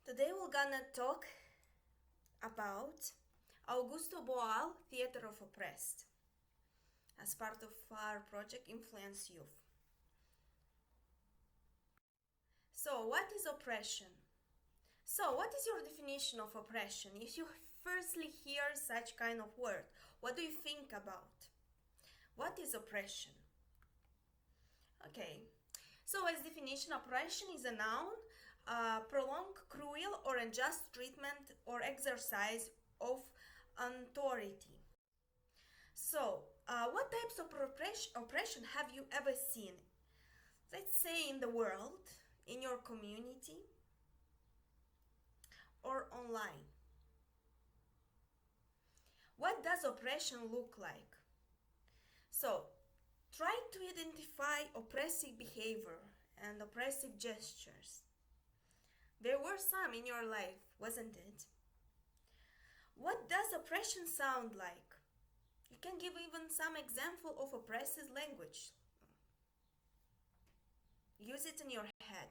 Today we're gonna talk about Augusto Boal, Theater of Oppressed, as part of our project Influence Youth. So, what is oppression? So, what is your definition of oppression? If you firstly hear such kind of word, what do you think about? What is oppression? Okay, so as definition, oppression is a noun, prolonged, cruel, or unjust treatment or exercise of authority. So, what types of oppression have you ever seen? Let's say in the world, in your community, or online. What does oppression look like? So, try to identify oppressive behavior and oppressive gestures. There were some in your life, wasn't it? What does oppression sound like? You can give even some example of oppressive language. Use it in your head.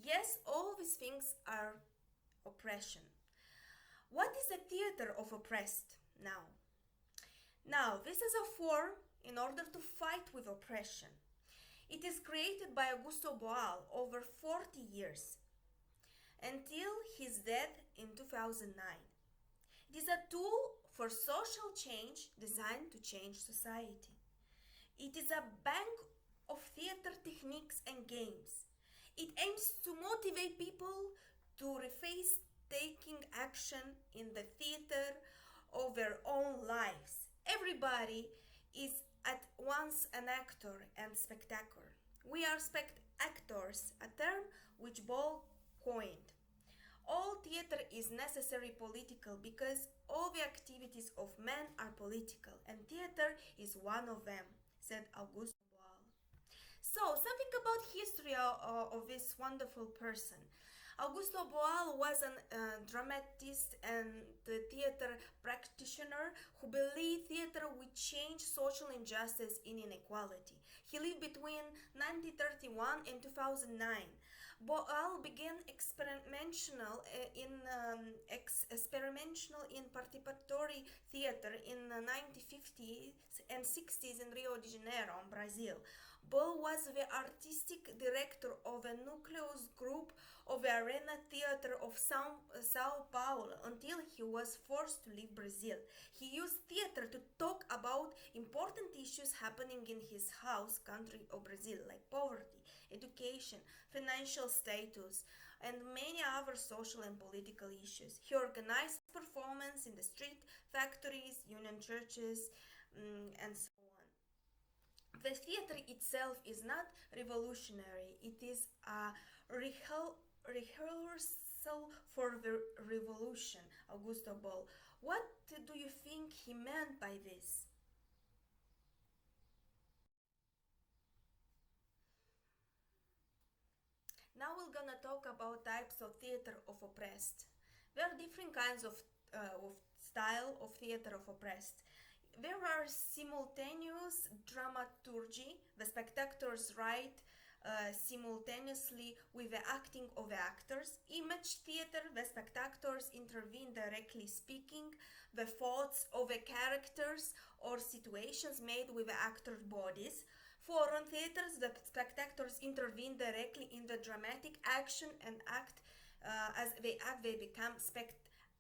Yes, all these things are oppression. What is the theater of oppressed now? Now, this is a form in order to fight with oppression. It is created by Augusto Boal over 40 years until his death in 2009. It is a tool for social change designed to change society. It is a bank of theater techniques and games. It aims to motivate people to reface taking action in the theater of their own lives. Everybody is at once an actor and spectator. We are spectators, a term which Boal coined. All theater is necessary political because all the activities of men are political, and theater is one of them, said Augusto Boal. So, something about history of this wonderful person. Augusto Boal was a dramatist and theater practitioner who believed theater would change social injustice and inequality. He lived between 1931 and 2009. Boal began experimental in participatory theater in the 1950s and 60s in Rio de Janeiro, Brazil. Boal was the artistic director of a nucleus group of the Arena Theater of Sao Paulo until he was forced to leave Brazil. He used theater to talk about important issues happening in his house country of Brazil, like poverty, education, financial status, and many other social and political issues. He organized performance in the street, factories, union churches, and so on. The theater itself is not revolutionary. It is a rehearsal for the revolution, Augusto Boal. What do you think he meant by this? Now we're gonna talk about types of theater of oppressed. There are different kinds of style of theater of oppressed. There are simultaneous dramaturgy. The spectators write simultaneously with the acting of the actors. Image theater, the spectators intervene directly speaking the thoughts of the characters or situations made with the actors' bodies. Foreign theaters, the spectators intervene directly in the dramatic action and act. As they act, they become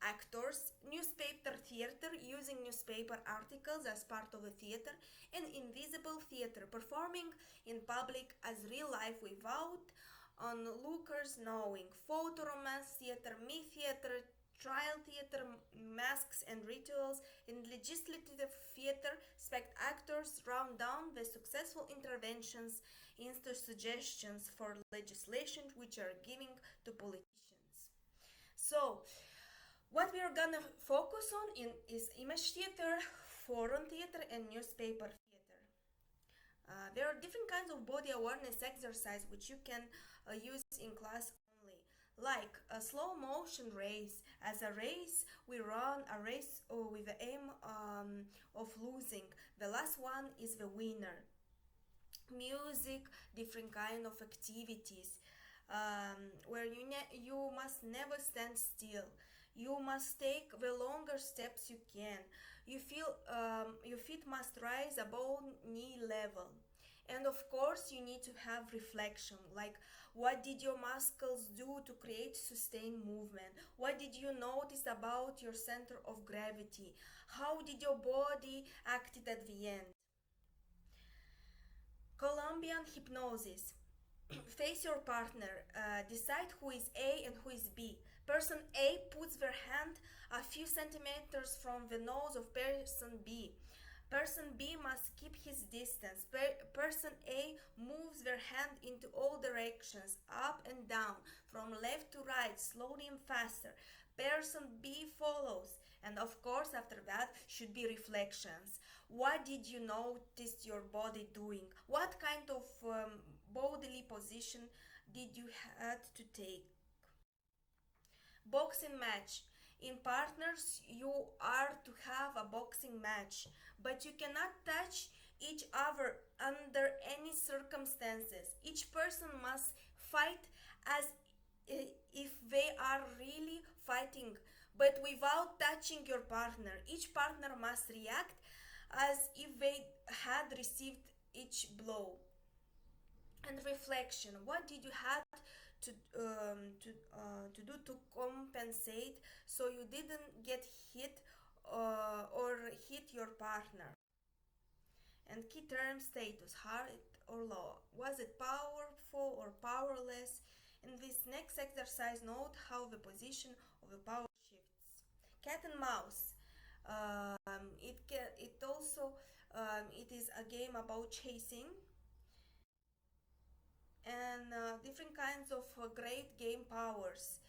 actors. Newspaper theater, using newspaper articles as part of the theater. And invisible theater, performing in public as real life without onlookers knowing. Photo romance theater, myth theater, trial theater, masks and rituals. In legislative theater, actors round down the successful interventions into suggestions for legislation which are giving to politicians. So, what we are gonna focus on is image theater, foreign theater, and newspaper theater. There are different kinds of body awareness exercise which you can use in class only, like a slow motion race. As a race, we run a race with the aim of losing. The last one is the winner. Music, different kind of activities. where you must never stand still. You must take the longer steps you can. Your feet must rise above knee level. And of course, you need to have reflection, like what did your muscles do to create sustained movement? What did you notice about your center of gravity? How did your body acted at the end? Colombian hypnosis. Face your partner. Decide who is A and who is B. Person A puts their hand a few centimeters from the nose of person B. Person B must keep his distance. Person A moves their hand into all directions, up and down, from left to right, slowly and faster. Person B follows. And of course, after that should be reflections. What did you notice your body doing? What kind of bodily position did you had to take? Boxing match. In partners, you are to have a boxing match, but you cannot touch each other under any circumstances. Each person must fight as if they are really fighting, but without touching your partner. Each partner must react as if they had received each blow. And reflection. What did you have to do to compensate so you didn't get hit or hit your partner? And key term status, hard or low. Was it powerful or powerless? In this next exercise, note how the position of the power shifts. Cat and mouse. It is a game about chasing and different kinds of great game powers.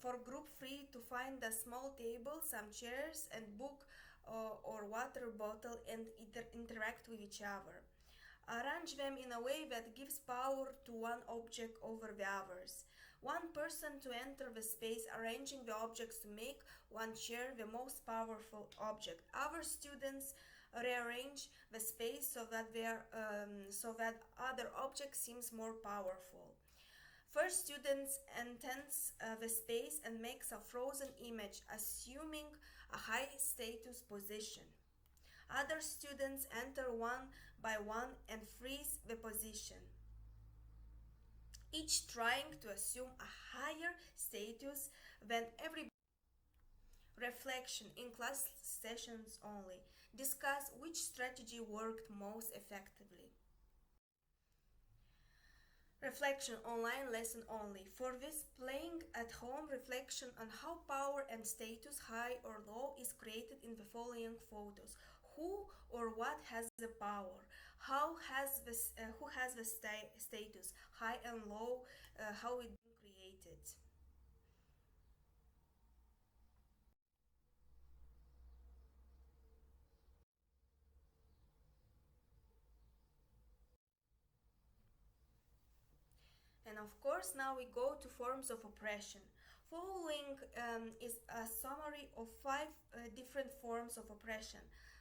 For group 3 to find a small table, some chairs and book or water bottle and interact with each other. Arrange them in a way that gives power to one object over the others. One person to enter the space, arranging the objects to make one chair the most powerful object. Other students rearrange the space so that other object seems more powerful. First student enters the space and makes a frozen image, assuming a high status position. Other students enter one by one and freeze the position, each trying to assume a higher status than everybody. Reflection in class sessions only. Discuss which strategy worked most effectively. Reflection online lesson only. For this playing at home reflection on how power and status, high or low, is created in the following photos. Who or what has the power? Who has the status, high and low, how it been created? And of course, now we go to forms of oppression. Following is a summary of 5 different forms of oppression.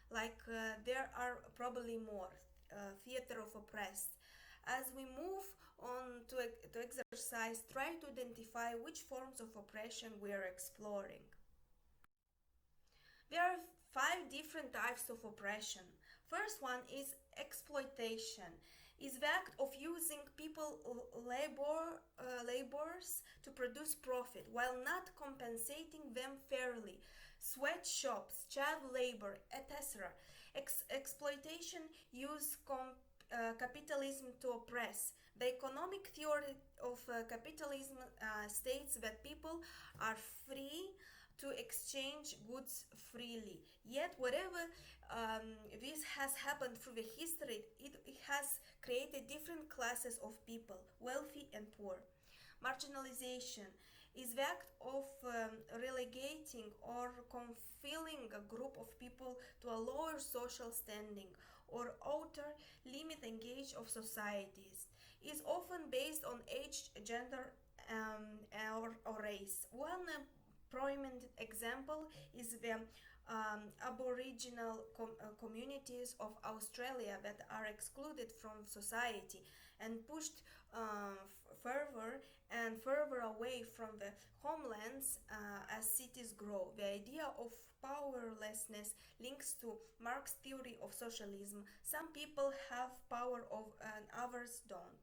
There are probably more. Theater of oppressed. As we move on to exercise, try to identify which forms of oppression we are exploring. There are 5 different types of oppression. First one is exploitation. Is the act of using people labors to produce profit while not compensating them fairly. Sweatshops, child labor, etc. Exploitation use capitalism to oppress. The economic theory of capitalism states that people are free to exchange goods freely. Yet, whatever this has happened through the history, it has created different classes of people, wealthy and poor. Marginalization is the act of relegating or confining a group of people to a lower social standing or outer limit engage of societies. Is often based on age, gender, or race. One prominent example is the Aboriginal communities of Australia that are excluded from society and pushed further and further away from the homelands as cities grow. The idea of powerlessness links to Marx's theory of socialism. Some people have power and others don't.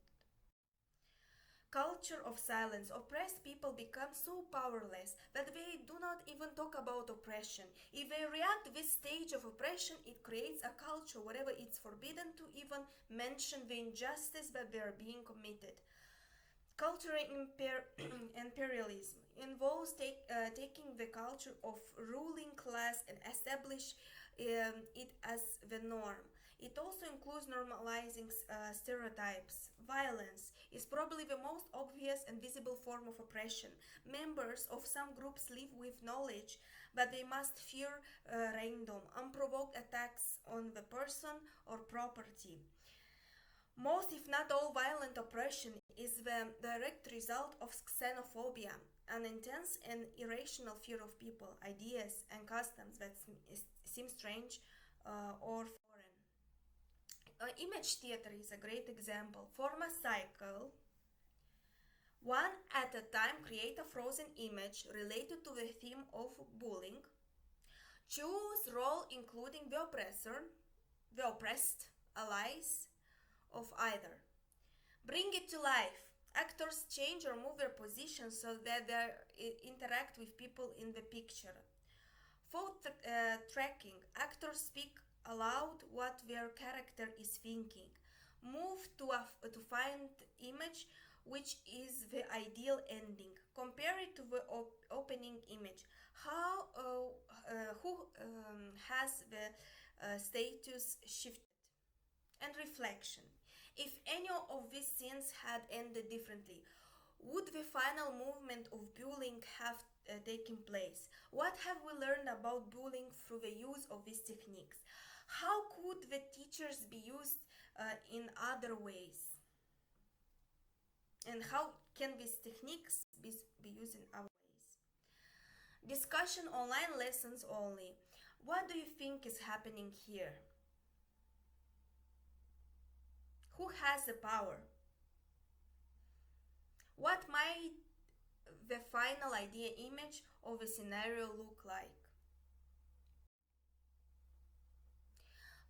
Culture of silence. Oppressed people become so powerless that they do not even talk about oppression. If they react to this stage of oppression, it creates a culture wherever it's forbidden to even mention the injustice that they are being committed. Cultural imperialism involves taking the culture of ruling class and establish it as the norm. It also includes normalizing stereotypes. Violence is probably the most obvious and visible form of oppression. Members of some groups live with knowledge that they must fear random, unprovoked attacks on the person or property. Most, if not all, violent oppression is the direct result of xenophobia, an intense and irrational fear of people, ideas, and customs that seem strange or foreign. Image theater is a great example. Form a cycle. One at a time, create a frozen image related to the theme of bullying. Choose role including the oppressor, the oppressed, allies of either. Bring it to life. Actors change or move their position so that they interact with people in the picture. Thought tracking. Actors speak aloud what their character is thinking. Move to find image which is the ideal ending. Compare it to the opening image. Who has the status shifted? And reflection. If any of these scenes had ended differently, would the final movement of bullying have taken place? What have we learned about bullying through the use of these techniques? How could the teachers be used in other ways? And how can these techniques be used in other ways? Discussion online lessons only. What do you think is happening here? Who has the power? What might the final idea image of a scenario look like?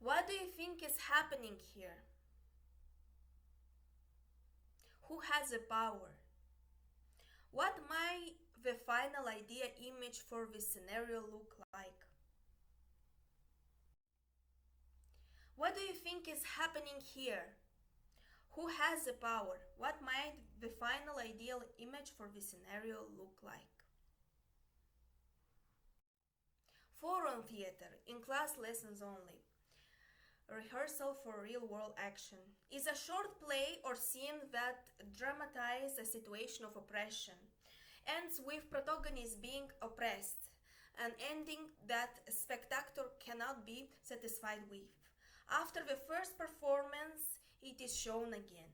What do you think is happening here? Who has the power? What might the final idea image for this scenario look like? What do you think is happening here? Who has the power? What might the final ideal image for this scenario look like? Forum theater, in class lessons only. Rehearsal for real-world action is a short play or scene that dramatizes a situation of oppression, ends with protagonist being oppressed, an ending that a spectator cannot be satisfied with. After the first performance, it is shown again.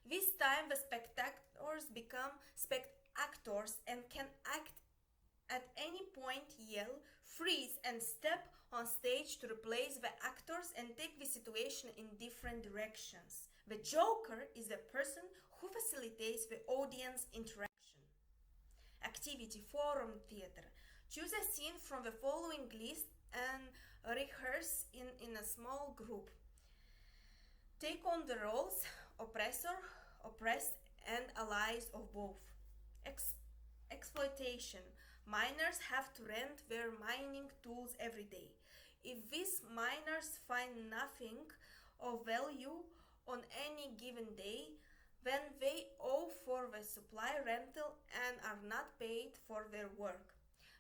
This time the spectators become spectators and can act at any point, yell, freeze, and step on stage to replace the actors and take the situation in different directions. The joker is the person who facilitates the audience interaction. Activity, forum theater. Choose a scene from the following list and rehearse in a small group. Take on the roles oppressor, oppressed, and allies of both. Exploitation. Miners have to rent their mining tools every day. If these miners find nothing of value on any given day, then they owe for the supply rental and are not paid for their work.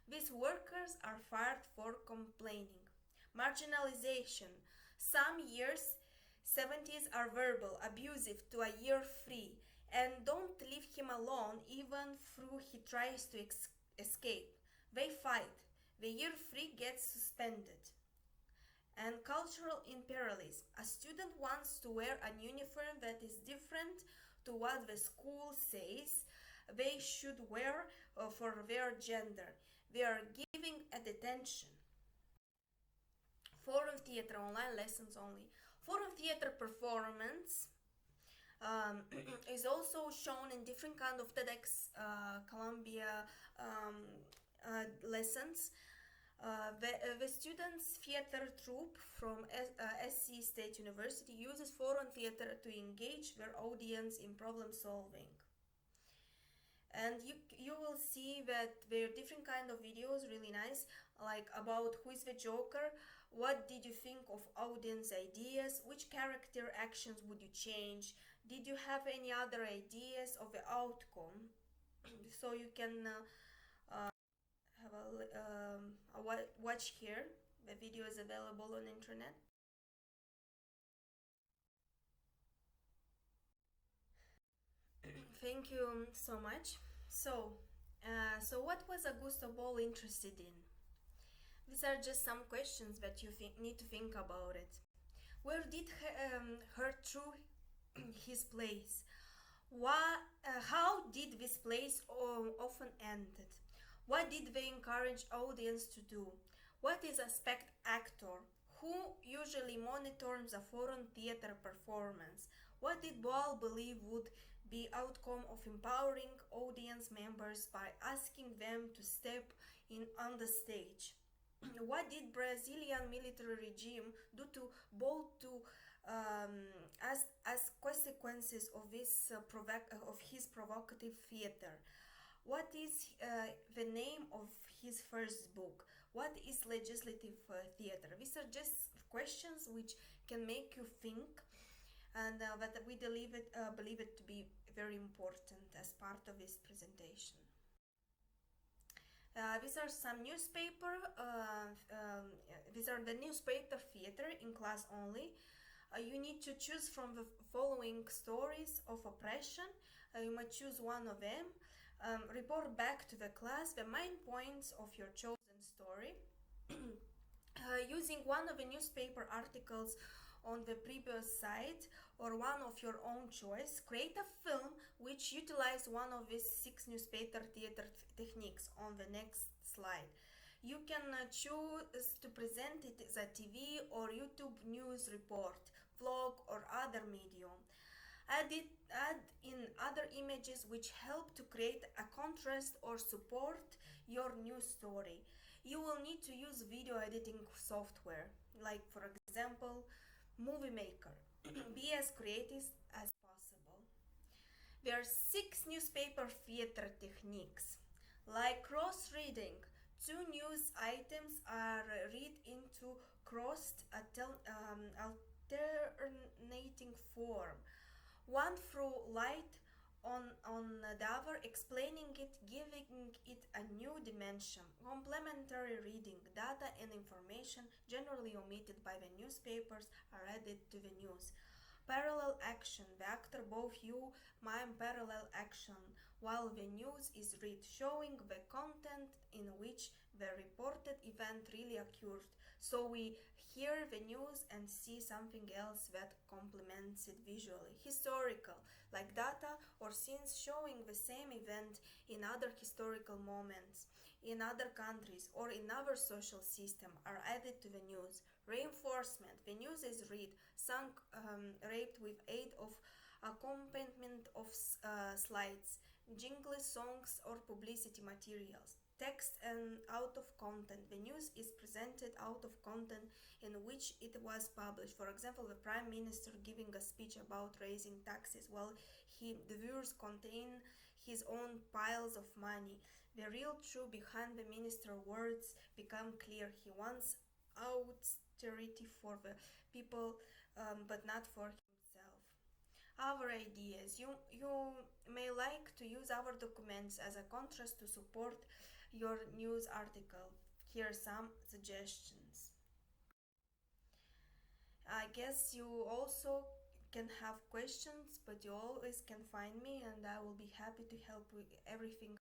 These workers are fired for complaining. Marginalization. Some years 70s are verbal, abusive to a year free, and don't leave him alone even though he tries to escape. They fight. The year free gets suspended. And cultural imperialism. A student wants to wear a uniform that is different to what the school says they should wear for their gender. we are giving attention. Foreign theater online lessons only. Foreign theater performance is also shown in different kind of TEDx, Columbia lessons. The students' theater troupe from SC State University uses foreign theater to engage their audience in problem solving. And you will see that there are different kind of videos, really nice, like about who is the Joker, what did you think of audience ideas, which character actions would you change, did you have any other ideas of the outcome. So you can have a watch here. The video is available on internet. Thank you so much. So what was Augusto Boal interested in? These are just some questions that you need to think about it. Where did her through his plays? How did this plays often ended? What did they encourage audience to do? What is aspect actor? Who usually monitors a foreign theater performance? What did Boal believe would be outcome of empowering audience members by asking them to step in on the stage? What did Brazilian military regime do to Boal to as consequences of this of his provocative theater? What is the name of his first book? What is legislative theater? These are just questions which can make you think, and that we believe it to be very important as part of this presentation. These are some newspaper. These are the newspaper theater in class only. You need to choose from the following stories of oppression. You might choose one of them. Report back to the class the main points of your chosen story. Using one of the newspaper articles on the previous site or one of your own choice, create a film which utilize one of these 6 newspaper theater techniques on the next slide. You can choose to present it as a TV or YouTube news report, vlog or other medium. Add in other images which help to create a contrast or support your news story. You will need to use video editing software, like for example, Movie Maker. Be as creative as possible. There are 6 newspaper theater techniques, like cross-reading. 2 news items are read into crossed alternating form. One through light on the other, explaining it, giving it a new dimension. Complementary reading, data and information generally omitted by the newspapers are added to the news. Parallel action, the actor both you mime parallel action while the news is read, showing the content in which the reported event really occurred. So we hear the news and see something else that complements it visually. Historical, like data or scenes showing the same event in other historical moments, in other countries or in our social system are added to the news. Reinforcement, the news is read, sung, raped with aid of accompaniment of slides, jingly songs or publicity materials. Text and out of content. The news is presented out of content in which it was published. For example, the Prime Minister giving a speech about raising taxes while the views contain his own piles of money. The real truth behind the minister's words become clear. He wants austerity for the people, but not for himself. Our ideas. You may like to use our documents as a contrast to support your news article. Here are some suggestions. I guess you also can have questions, but you always can find me and I will be happy to help with everything